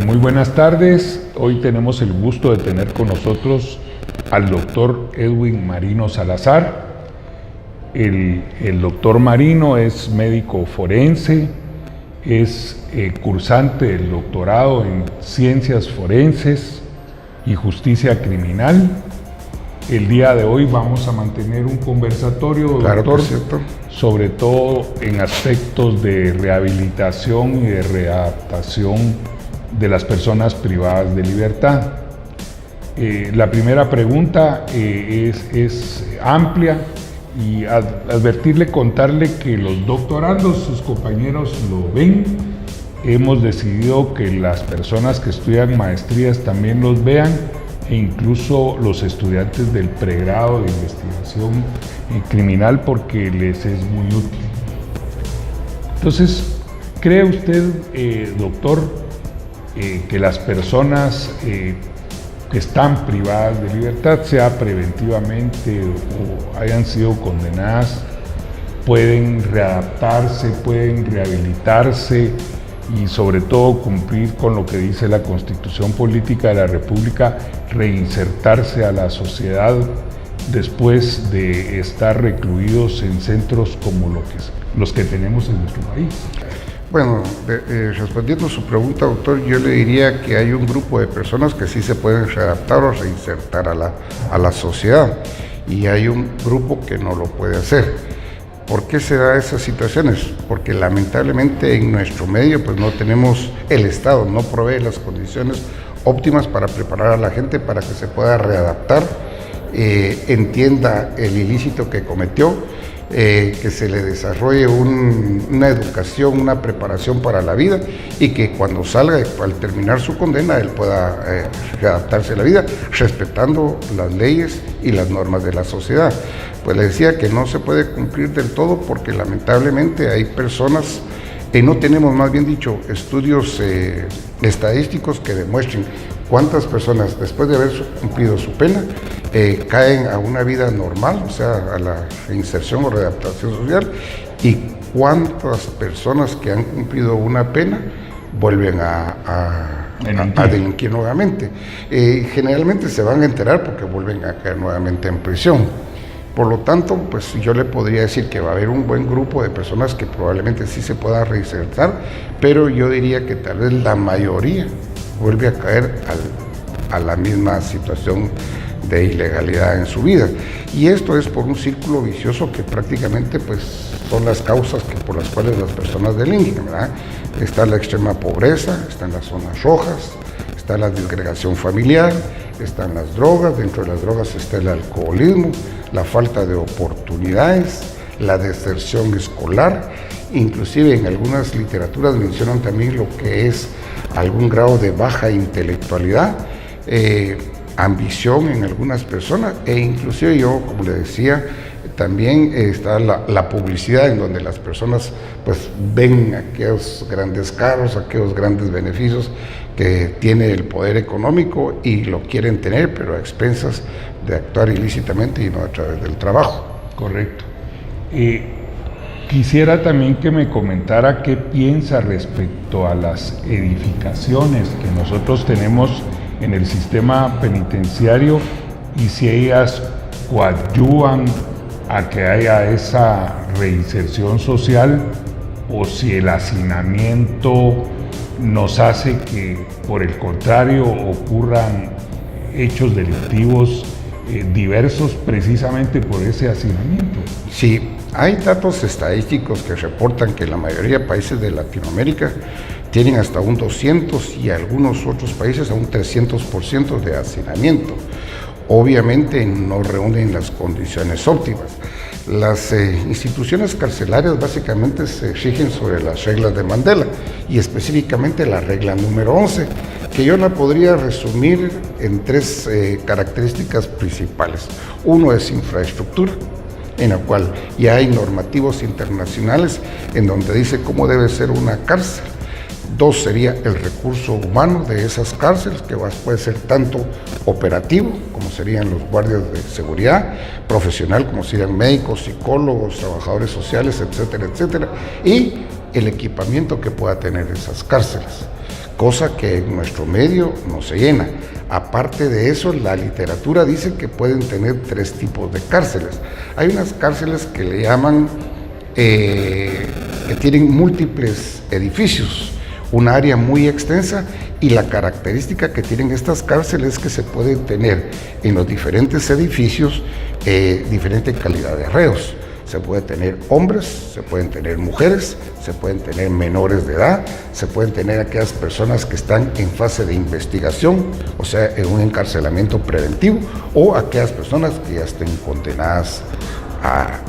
Muy buenas tardes. Hoy tenemos el gusto de tener con nosotros al doctor Edwin Marino Salazar. El doctor Marino es médico forense, es cursante del doctorado en Ciencias Forenses y Justicia Criminal. El día de hoy vamos a mantener un conversatorio, claro, doctor, cierto, sobre todo en aspectos de rehabilitación y de readaptación de las personas privadas de libertad. La primera pregunta es amplia y contarle que los doctorandos, sus compañeros lo ven. Hemos decidido que las personas que estudian maestrías también los vean, e incluso los estudiantes del pregrado de investigación criminal, porque les es muy útil. Entonces, ¿cree usted, doctor, que las personas que están privadas de libertad, sea preventivamente o hayan sido condenadas, pueden readaptarse, pueden rehabilitarse y sobre todo cumplir con lo que dice la Constitución Política de la República, reinsertarse a la sociedad después de estar recluidos en centros como los que tenemos en nuestro país? Bueno, respondiendo a su pregunta, doctor, yo le diría que hay un grupo de personas que sí se pueden readaptar o reinsertar a la sociedad, y hay un grupo que no lo puede hacer. ¿Por qué se da esas situaciones? Porque lamentablemente en nuestro medio pues no tenemos, el Estado no provee las condiciones óptimas para preparar a la gente para que se pueda readaptar, entienda el ilícito que cometió, que se le desarrolle una educación, una preparación para la vida, y que cuando salga, al terminar su condena, él pueda readaptarse a la vida, respetando las leyes y las normas de la sociedad. Pues le decía que no se puede cumplir del todo porque lamentablemente hay personas, no tenemos, más bien dicho, estudios estadísticos que demuestren cuántas personas después de haber cumplido su pena caen a una vida normal, o sea, a la reinserción o readaptación social, y cuántas personas que han cumplido una pena vuelven a delinquir nuevamente. Generalmente se van a enterar porque vuelven a caer nuevamente en prisión. Por lo tanto, pues yo le podría decir que va a haber un buen grupo de personas que probablemente sí se pueda reinsertar, pero yo diría que tal vez la mayoría vuelve a caer a la misma situación de ilegalidad en su vida. Y esto es por un círculo vicioso que prácticamente pues son las causas por las cuales las personas delinquen, ¿verdad? Está la extrema pobreza, están las zonas rojas, está la disgregación familiar, están las drogas, dentro de las drogas está el alcoholismo, la falta de oportunidades, la deserción escolar, inclusive en algunas literaturas mencionan también lo que es algún grado de baja intelectualidad, ambición en algunas personas, e inclusive yo, como le decía, también está la publicidad, en donde las personas pues ven aquellos grandes carros, aquellos grandes beneficios que tiene el poder económico y lo quieren tener, pero a expensas de actuar ilícitamente y no a través del trabajo. Correcto. Quisiera también que me comentara qué piensa respecto a las edificaciones que nosotros tenemos en el sistema penitenciario y si ellas coadyuvan a que haya esa reinserción social, o si el hacinamiento nos hace que, por el contrario, ocurran hechos delictivos diversos precisamente por ese hacinamiento. Sí, hay datos estadísticos que reportan que la mayoría de países de Latinoamérica tienen hasta un 200 y algunos otros países a un 300% de hacinamiento. Obviamente no reúnen las condiciones óptimas. Las instituciones carcelarias básicamente se rigen sobre las reglas de Mandela, y específicamente la regla número 11, que yo la podría resumir en tres características principales. Uno es infraestructura, en la cual ya hay normativos internacionales en donde dice cómo debe ser una cárcel. Dos sería el recurso humano de esas cárceles, que puede ser tanto operativo, como serían los guardias de seguridad, profesional, como serían médicos, psicólogos, trabajadores sociales, etcétera, etcétera, y el equipamiento que pueda tener esas cárceles. cosa que en nuestro medio no se llena. Aparte de eso, la literatura dice que pueden tener 3 tipos de cárceles. Hay unas cárceles que le llaman, que tienen múltiples edificios, un área muy extensa, y la característica que tienen estas cárceles es que se pueden tener en los diferentes edificios diferente calidad de reos. Se puede tener hombres, se pueden tener mujeres, se pueden tener menores de edad, se pueden tener aquellas personas que están en fase de investigación, o sea, en un encarcelamiento preventivo, o aquellas personas que ya estén condenadas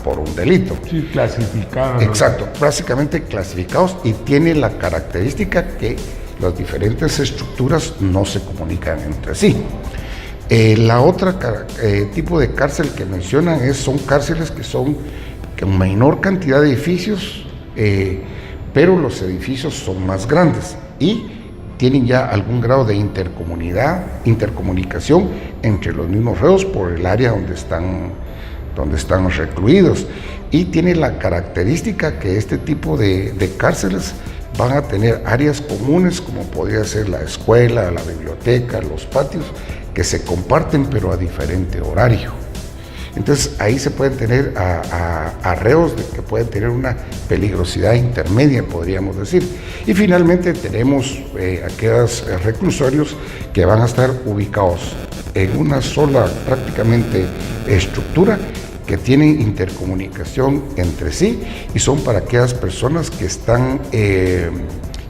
por un delito. Sí, clasificados. Exacto, básicamente clasificados, y tiene la característica que las diferentes estructuras no se comunican entre sí. La otra tipo de cárcel que mencionan son cárceles que son con menor cantidad de edificios, pero los edificios son más grandes y tienen ya algún grado de intercomunicación entre los mismos reos por el área donde están recluidos, y tiene la característica que este tipo de cárceles van a tener áreas comunes, como podría ser la escuela, la biblioteca, los patios, que se comparten pero a diferente horario. Entonces ahí se pueden tener a reos que pueden tener una peligrosidad intermedia, podríamos decir. Y finalmente tenemos aquellos reclusorios que van a estar ubicados en una sola prácticamente estructura, que tienen intercomunicación entre sí, y son para aquellas personas que están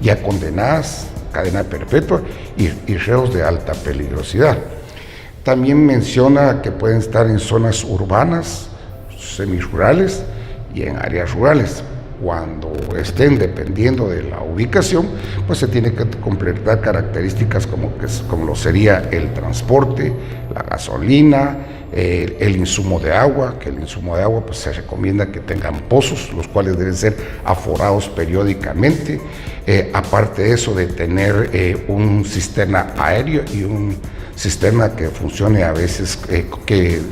ya condenadas, cadena perpetua, y reos de alta peligrosidad. También menciona que pueden estar en zonas urbanas, semirurales y en áreas rurales. Cuando estén, dependiendo de la ubicación, pues se tiene que completar características como lo sería el transporte, la gasolina, el insumo de agua, que el insumo de agua pues se recomienda que tengan pozos, los cuales deben ser aforados periódicamente. Aparte de eso, de tener un sistema aéreo y un sistema que funcione a veces,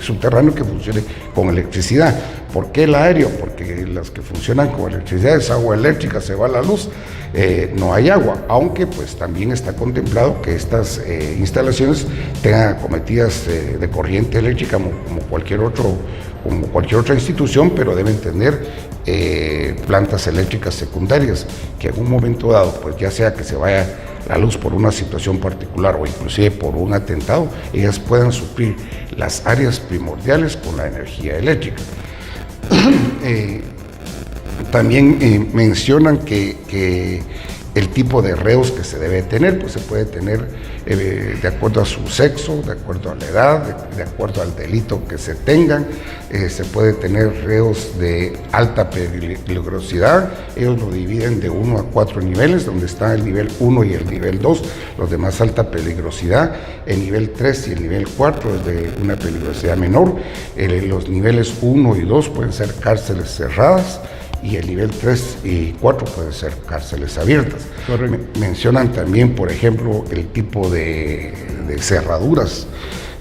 subterráneo, que funcione con electricidad. ¿Por qué el aéreo? Porque las que funcionan con electricidad es agua eléctrica, se va la luz, no hay agua, aunque pues también está contemplado que estas instalaciones tengan acometidas de corriente eléctrica como cualquier otra institución, pero deben tener plantas eléctricas secundarias que en un momento dado, pues ya sea que se vaya la luz por una situación particular o inclusive por un atentado, ellas puedan suplir las áreas primordiales con la energía eléctrica. También mencionan que el tipo de reos que se debe tener, pues se puede tener de acuerdo a su sexo, de acuerdo a la edad, de acuerdo al delito que se tengan. Se puede tener reos de alta peligrosidad. Ellos lo dividen de 1 a 4 niveles, donde está el nivel 1 y el nivel 2, los de más alta peligrosidad. El nivel 3 y el nivel 4 es de una peligrosidad menor. Los niveles 1 y 2 pueden ser cárceles cerradas, y el nivel 3 y 4 pueden ser cárceles abiertas. Mencionan también, por ejemplo, el tipo de cerraduras.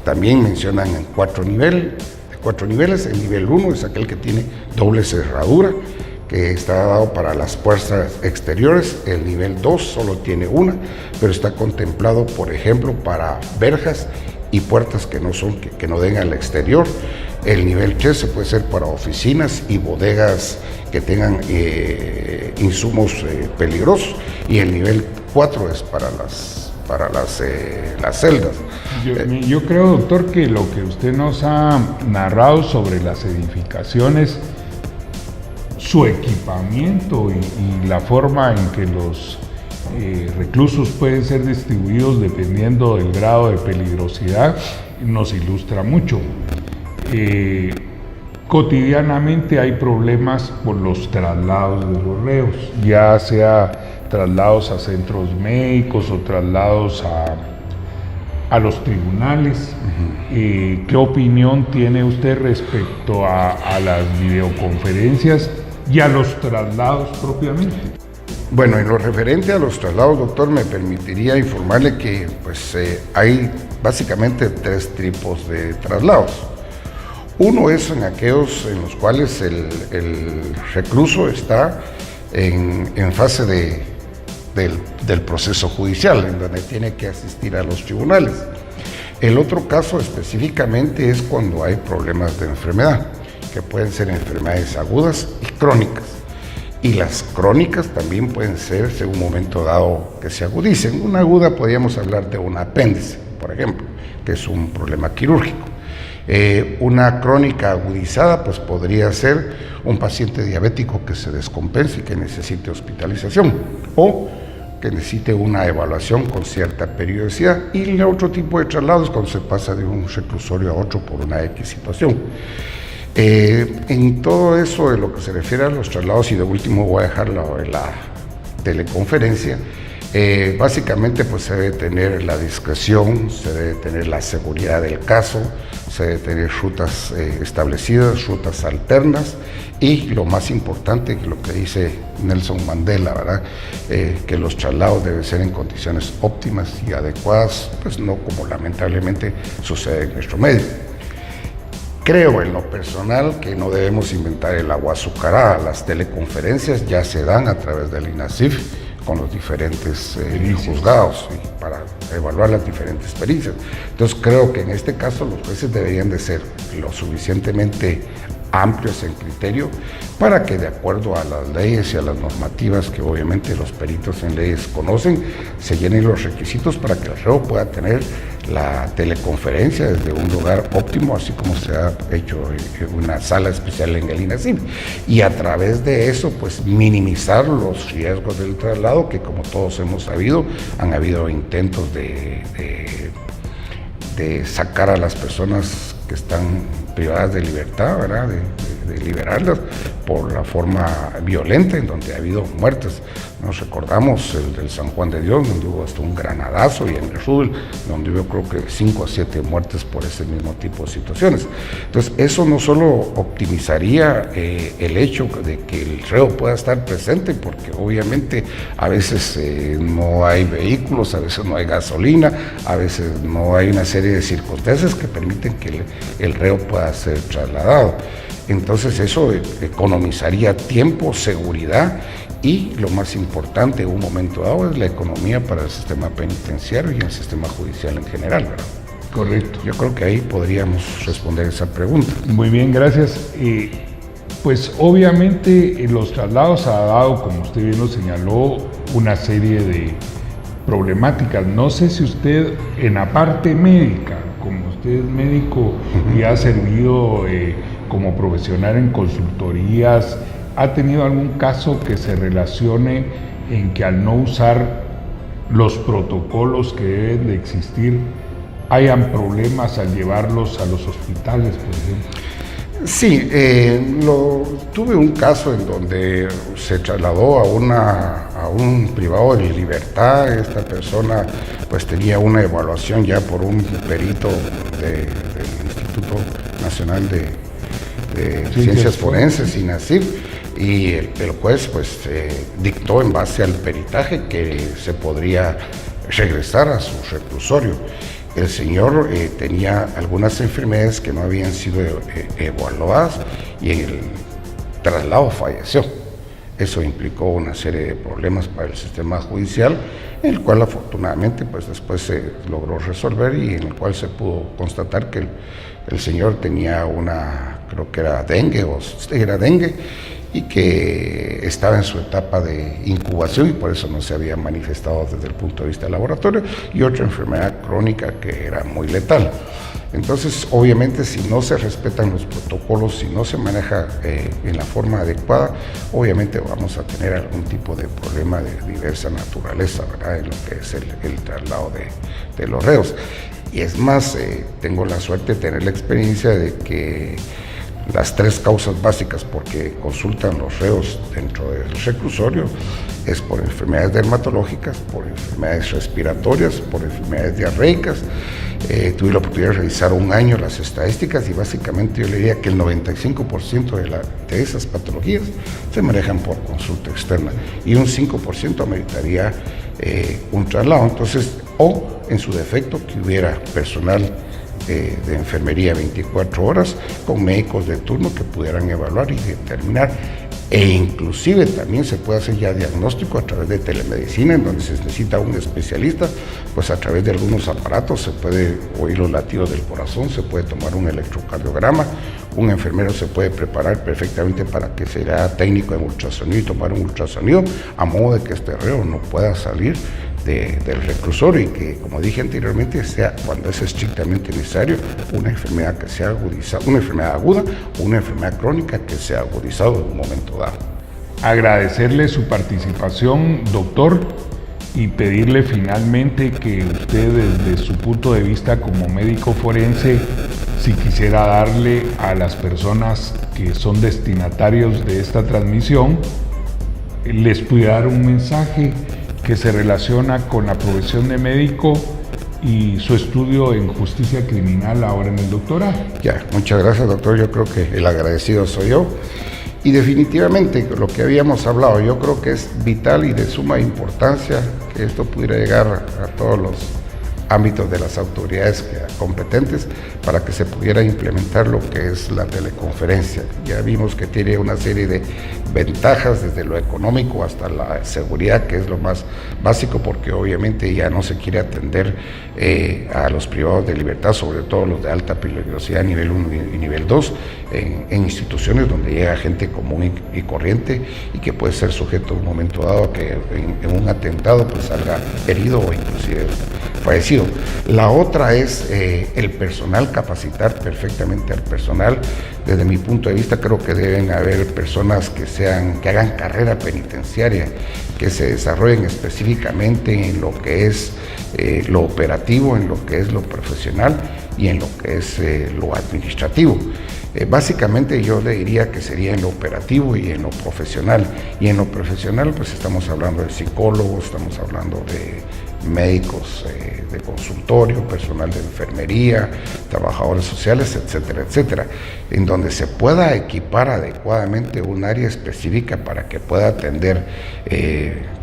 También mencionan en 4 niveles. El nivel 1 es aquel que tiene doble cerradura, que está dado para las puertas exteriores. El nivel 2 solo tiene una, pero está contemplado, por ejemplo, para verjas y puertas que no den al exterior. El nivel 3 se puede ser para oficinas y bodegas que tengan insumos peligrosos, y el nivel 4 es para las celdas. Yo creo, doctor, que lo que usted nos ha narrado sobre las edificaciones, su equipamiento y la forma en que los reclusos pueden ser distribuidos dependiendo del grado de peligrosidad, nos ilustra mucho. Cotidianamente hay problemas por los traslados de los reos, ya sea traslados a centros médicos o traslados a los tribunales. ¿Qué opinión tiene usted respecto a las videoconferencias y a los traslados propiamente? Bueno, en lo referente a los traslados, doctor, me permitiría informarle que pues, hay básicamente 3 tipos de traslados. Uno es en aquellos en los cuales el recluso está en fase del proceso judicial, en donde tiene que asistir a los tribunales. El otro caso específicamente es cuando hay problemas de enfermedad, que pueden ser enfermedades agudas y crónicas. Y las crónicas también pueden ser, en un momento dado, que se agudicen. Una aguda podríamos hablar de un apéndice, por ejemplo, que es un problema quirúrgico. Una crónica agudizada pues podría ser un paciente diabético que se descompense y que necesite hospitalización, o que necesite una evaluación con cierta periodicidad. Y el otro tipo de traslados cuando se pasa de un reclusorio a otro por una X situación. En todo eso de lo que se refiere a los traslados, y de último voy a dejar la teleconferencia, básicamente pues se debe tener la discreción, se debe tener la seguridad del caso, se debe tener rutas establecidas, rutas alternas, y lo más importante, lo que dice Nelson Mandela, ¿verdad? Que los traslados deben ser en condiciones óptimas y adecuadas, pues no como lamentablemente sucede en nuestro medio. Creo en lo personal que no debemos inventar el agua azucarada. Las teleconferencias ya se dan a través del INASIF con los diferentes juzgados para evaluar las diferentes pericias. Entonces creo que en este caso los jueces deberían de ser lo suficientemente amplios en criterio para que, de acuerdo a las leyes y a las normativas que obviamente los peritos en leyes conocen, se llenen los requisitos para que el reo pueda tener la teleconferencia desde un lugar óptimo, así como se ha hecho en una sala especial en el INASIF, y a través de eso pues minimizar los riesgos del traslado, que como todos hemos sabido, han habido intentos de sacar a las personas que están privadas de libertad, ¿verdad? De liberarlas por la forma violenta, en donde ha habido muertes. Nos recordamos el del San Juan de Dios, donde hubo hasta un granadazo, y en el Rudel, donde hubo creo que 5 a 7 muertes por ese mismo tipo de situaciones. Entonces, eso no solo optimizaría el hecho de que el reo pueda estar presente, porque obviamente a veces no hay vehículos, a veces no hay gasolina, a veces no hay una serie de circunstancias que permiten que el reo pueda ser trasladado. Entonces eso economizaría tiempo, seguridad, y lo más importante en un momento dado es la economía para el sistema penitenciario y el sistema judicial en general, ¿verdad? Correcto. Yo creo que ahí podríamos responder esa pregunta. Muy bien, gracias. Pues obviamente los traslados ha dado, como usted bien lo señaló, una serie de problemáticas. No sé si usted en la parte médica, como usted es médico y ha servido como profesional en consultorías, ¿ha tenido algún caso que se relacione en que al no usar los protocolos que deben de existir hayan problemas al llevarlos a los hospitales, por ejemplo? Sí, tuve un caso en donde se trasladó a un privado de libertad. Esta persona pues tenía una evaluación ya por un perito del Instituto Nacional de Ciencias Forenses, INASIF, y el juez pues dictó en base al peritaje que se podría regresar a su reclusorio. El señor tenía algunas enfermedades que no habían sido evaluadas, y en el traslado falleció. Eso implicó una serie de problemas para el sistema judicial, en el cual afortunadamente pues después se logró resolver, y en el cual se pudo constatar que el señor tenía creo que era dengue, y que estaba en su etapa de incubación, y por eso no se había manifestado desde el punto de vista del laboratorio, y otra enfermedad crónica que era muy letal. Entonces, obviamente, si no se respetan los protocolos, si no se maneja en la forma adecuada, obviamente vamos a tener algún tipo de problema de diversa naturaleza, ¿verdad?, en lo que es el traslado de los reos. Y es más, tengo la suerte de tener la experiencia de que las 3 causas básicas por que consultan los reos dentro del reclusorio es por enfermedades dermatológicas, por enfermedades respiratorias, por enfermedades diarreicas. Tuve la oportunidad de revisar un año las estadísticas, y básicamente yo le diría que el 95% de esas patologías se manejan por consulta externa, y un 5% ameritaría un traslado. Entonces, o en su defecto que hubiera personal de enfermería 24 horas con médicos de turno que pudieran evaluar y determinar e inclusive también se puede hacer ya diagnóstico a través de telemedicina, en donde se necesita un especialista, pues a través de algunos aparatos se puede oír los latidos del corazón, se puede tomar un electrocardiograma, un enfermero se puede preparar perfectamente para que sea técnico en ultrasonido y tomar un ultrasonido, a modo de que este reo no pueda salir del reclusorio y que, como dije anteriormente, sea, cuando es estrictamente necesario, una enfermedad que sea agudizada, una enfermedad aguda o una enfermedad crónica que sea agudizado en un momento dado. Agradecerle su participación, doctor, y pedirle finalmente que usted, desde su punto de vista como médico forense, si quisiera darle a las personas que son destinatarios de esta transmisión, les pudiera dar un mensaje que se relaciona con la profesión de médico y su estudio en justicia criminal ahora en el doctorado. Ya, muchas gracias, doctor. Yo creo que el agradecido soy yo. Y definitivamente, lo que habíamos hablado, yo creo que es vital y de suma importancia que esto pudiera llegar a todos los ámbitos de las autoridades competentes para que se pudiera implementar lo que es la teleconferencia. Ya vimos que tiene una serie de ventajas, desde lo económico hasta la seguridad, que es lo más básico, porque obviamente ya no se quiere atender a los privados de libertad, sobre todo los de alta peligrosidad nivel 1 y nivel 2, en instituciones donde llega gente común y corriente y que puede ser sujeto en un momento dado a que en un atentado pues salga herido o inclusive fallecido. La otra es el personal, capacitar perfectamente al personal. Desde mi punto de vista, creo que deben haber personas que hagan carrera penitenciaria, que se desarrollen específicamente en lo que es lo operativo, en lo que es lo profesional y en lo que es lo administrativo. Básicamente yo le diría que sería en lo operativo y en lo profesional. Y en lo profesional pues estamos hablando de psicólogos, estamos hablando de médicos de consultorio, personal de enfermería, trabajadores sociales, etcétera, etcétera, en donde se pueda equipar adecuadamente un área específica para que pueda atender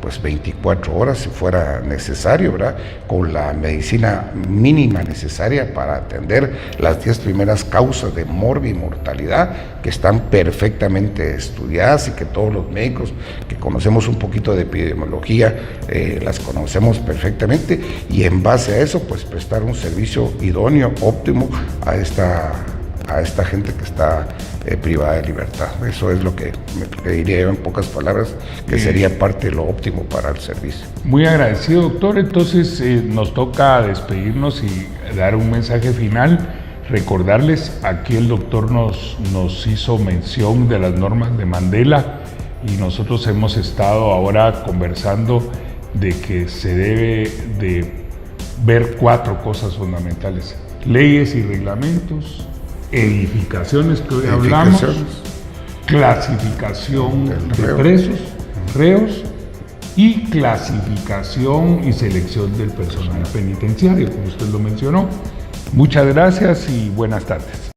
pues 24 horas si fuera necesario, ¿verdad? Con la medicina mínima necesaria para atender las 10 primeras causas de morbi y mortalidad que están perfectamente estudiadas y que todos los médicos que conocemos un poquito de epidemiología las conocemos perfectamente, y en base a eso pues prestar un servicio idóneo, óptimo a esta gente que está privada de libertad. Eso es lo que me diría yo en pocas palabras, que sería parte de lo óptimo para el servicio. Muy agradecido, doctor. Entonces nos toca despedirnos y dar un mensaje final. Recordarles, aquí el doctor nos hizo mención de las normas de Mandela y nosotros hemos estado ahora conversando de que se debe de ver 4 cosas fundamentales: leyes y reglamentos, edificaciones que hoy hablamos, clasificación de presos, reos, y clasificación y selección del personal penitenciario, como usted lo mencionó. Muchas gracias y buenas tardes.